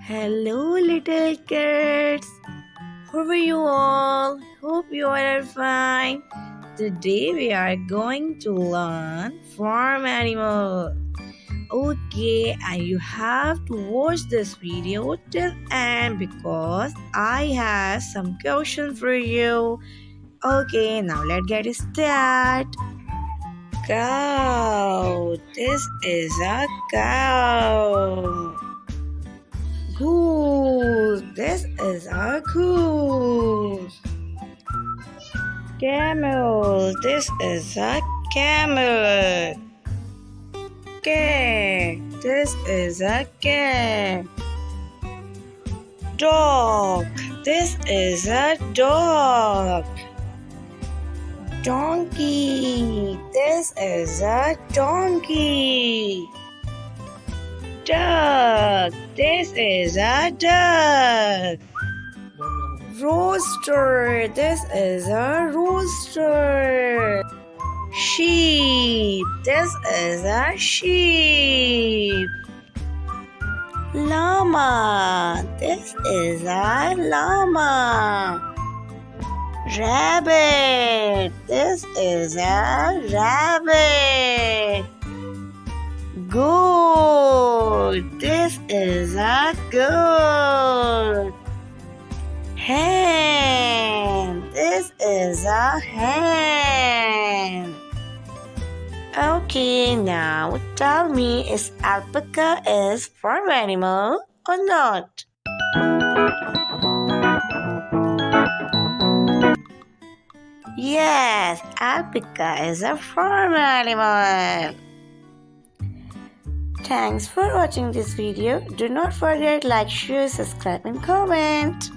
Hello, little kids. How are you all? Hope you all are fine. Today we are going to learn farm animal. Okay, and you have to watch this video till end because I have some questions for you. Okay, now let's get started. Cow. This is a cow. Goose. This is a goose. Camel. This is a camel. Cat. This is a cat. Dog. This is a dog. Donkey. This is a donkey. Duck. This is a duck. Rooster. This is a rooster. Sheep. This is a sheep. Llama. This is a llama. Rabbit. This is a rabbit. Goat. This is a goat. Hen. This is a hen. Okay, now tell me, is alpaca is farm animal or not? Yes, alpaca is a farm animal. Thanks for watching this video. Do not forget like, share, subscribe and comment.